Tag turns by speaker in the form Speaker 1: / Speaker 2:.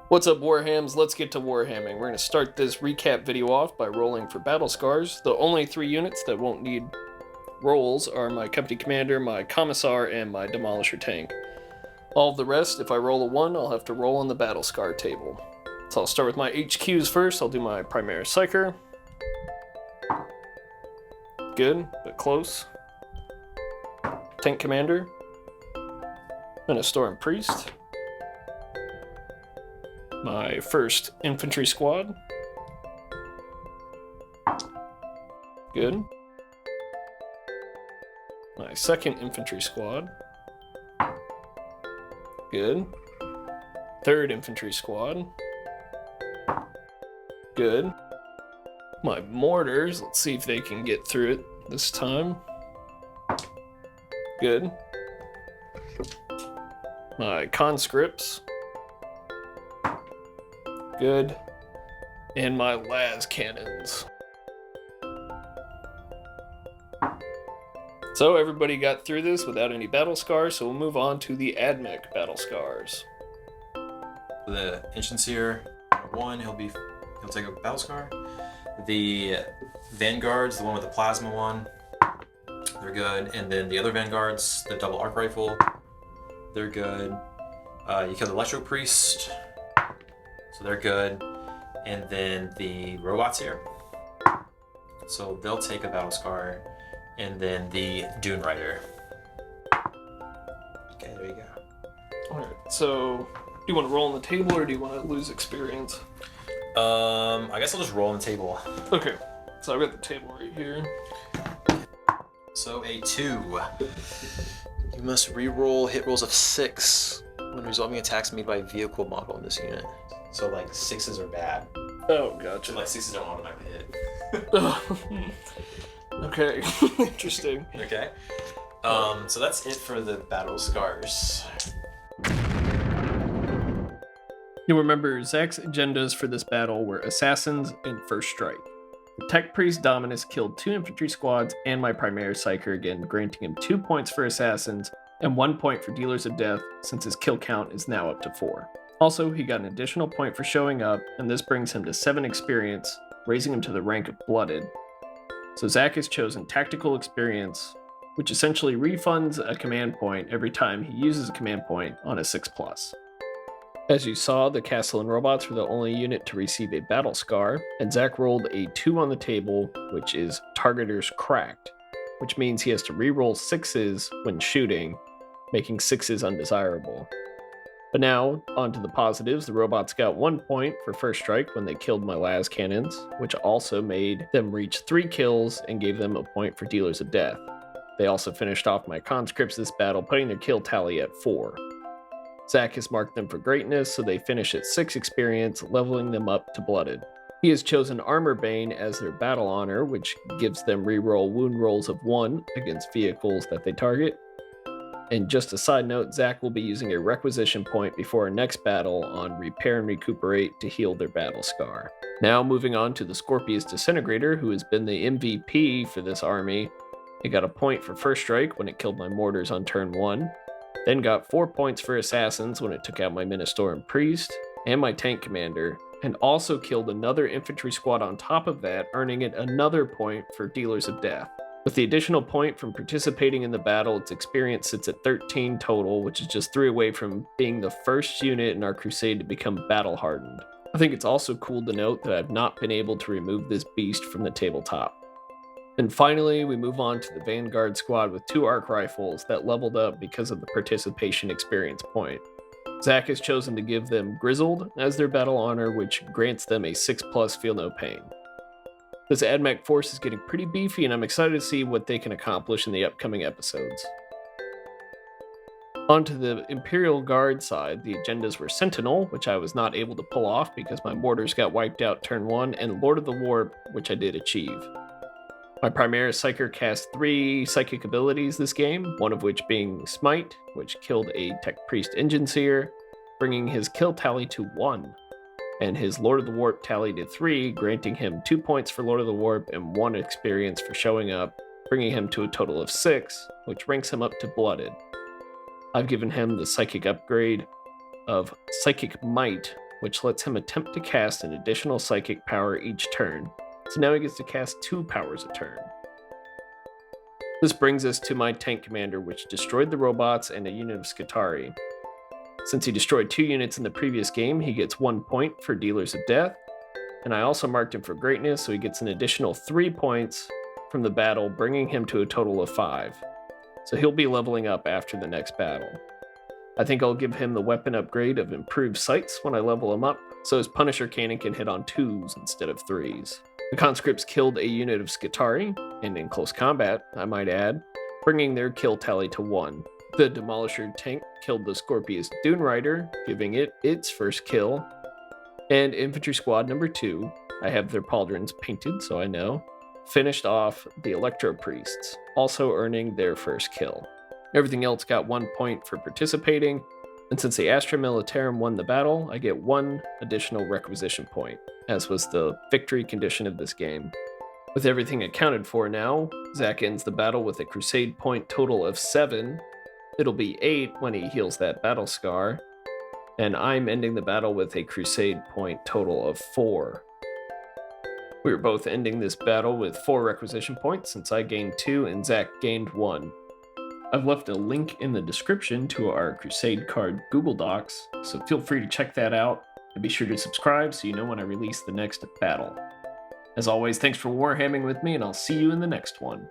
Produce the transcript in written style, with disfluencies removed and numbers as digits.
Speaker 1: What's up, Warhams? Let's get to Warhamming. We're going to start this recap video off by rolling for battle scars. The only 3 units that won't need rolls are my company commander, my commissar, and my demolisher tank. All of the rest, if I roll a 1, I'll have to roll on the battle scar table. So I'll start with my HQs first. I'll do my Primaris Psyker. Good, but close. Tank commander. Ministorum priest. My first infantry squad. Good. My second infantry squad. Good. Third infantry squad. Good. My mortars, let's see if they can get through it this time. Good. My conscripts. Good. And my las cannons. So everybody got through this without any battle scars, so we'll move on to the Ad-Mech battle scars.
Speaker 2: The Inchancere, 1, he'll take a battle scar. The Vanguards, the one with the plasma one, they're good. And then the other Vanguards, the double arc rifle, they're good. You kill the Electro Priest, so they're good. And then the robots here, so they'll take a battle scar. And then the Dune Rider. Okay, there you go.
Speaker 1: Alright, so do you want to roll on the table or do you want to lose experience?
Speaker 2: I guess I'll just roll on the table.
Speaker 1: Okay, so I've got the table right here.
Speaker 2: So a 2. You must re-roll hit rolls of 6 when resolving attacks made by vehicle model in this unit. So like 6s are bad.
Speaker 1: Oh, gotcha.
Speaker 2: So like 6s don't automatically hit.
Speaker 1: Okay, interesting.
Speaker 2: Okay. So that's it for the battle scars.
Speaker 1: You'll remember Zach's agendas for this battle were assassins and first strike. The Tech Priest Dominus killed 2 infantry squads and my Primaris Psyker again, granting him 2 points for assassins and 1 point for dealers of death, since his kill count is now up to 4. Also, he got an additional point for showing up, and this brings him to 7 experience, raising him to the rank of Blooded. So Zach has chosen Tactical Experience, which essentially refunds a command point every time he uses a command point on a 6+. As you saw, the Castle and Robots were the only unit to receive a battle scar, and Zach rolled a 2 on the table, which is Targeter's Cracked, which means he has to reroll 6s when shooting, making 6s undesirable. But now, on to the positives. The robots got 1 point for first strike when they killed my las cannons, which also made them reach 3 kills and gave them a point for dealers of death. They also finished off my conscripts this battle, putting their kill tally at 4. Zach has marked them for greatness, so they finish at 6 experience, leveling them up to Blooded. He has chosen Armor Bane as their battle honor, which gives them reroll wound rolls of 1 against vehicles that they target. And just a side note, Zach will be using a requisition point before our next battle on Repair and Recuperate to heal their battle scar. Now moving on to the Scorpius Disintegrator, who has been the MVP for this army. It got a point for first strike when it killed my mortars on turn 1, then got 4 points for assassins when it took out my Ministorum Priest and my tank commander, and also killed another infantry squad on top of that, earning it another point for dealers of death. With the additional point from participating in the battle, its experience sits at 13 total, which is just 3 away from being the first unit in our crusade to become battle hardened. I think it's also cool to note that I've not been able to remove this beast from the tabletop. And finally, we move on to the Vanguard squad with 2 arc rifles that leveled up because of the participation experience point. Zach has chosen to give them Grizzled as their battle honor, which grants them a 6+ feel no pain. This Ad-Mech force is getting pretty beefy, and I'm excited to see what they can accomplish in the upcoming episodes. On to the Imperial Guard side, the agendas were Sentinel, which I was not able to pull off because my mortars got wiped out turn 1, and Lord of the Warp, which I did achieve. My Primaris Psyker cast 3 psychic abilities this game, one of which being Smite, which killed a Tech Priest Ingenseer, bringing his kill tally to 1. And his Lord of the Warp tallied to 3, granting him 2 points for Lord of the Warp and 1 experience for showing up, bringing him to a total of 6, which ranks him up to Blooded. I've given him the psychic upgrade of Psychic Might, which lets him attempt to cast an additional psychic power each turn. So now he gets to cast 2 powers a turn. This brings us to my tank commander, which destroyed the robots and a unit of Skitarii. Since he destroyed 2 units in the previous game, he gets 1 point for Dealers of Death, and I also marked him for greatness, so he gets an additional 3 points from the battle, bringing him to a total of 5. So he'll be leveling up after the next battle. I think I'll give him the weapon upgrade of Improved Sights when I level him up, so his Punisher Cannon can hit on 2s instead of 3s. The conscripts killed a unit of Skitarii, and in close combat, I might add, bringing their kill tally to 1. The Demolisher tank killed the Scorpius Dune Rider, giving it its first kill. And Infantry Squad number 2, I have their pauldrons painted so I know, finished off the Electro Priests, also earning their first kill. Everything else got 1 point for participating, and since the Astra Militarum won the battle, I get 1 additional requisition point, as was the victory condition of this game. With everything accounted for now, Zach ends the battle with a Crusade point total of 7. It'll be 8 when he heals that battle scar, and I'm ending the battle with a Crusade point total of 4. We were both ending this battle with 4 requisition points since I gained 2 and Zach gained 1. I've left a link in the description to our Crusade card Google Docs, so feel free to check that out, and be sure to subscribe so you know when I release the next battle. As always, thanks for warhamming with me, and I'll see you in the next one.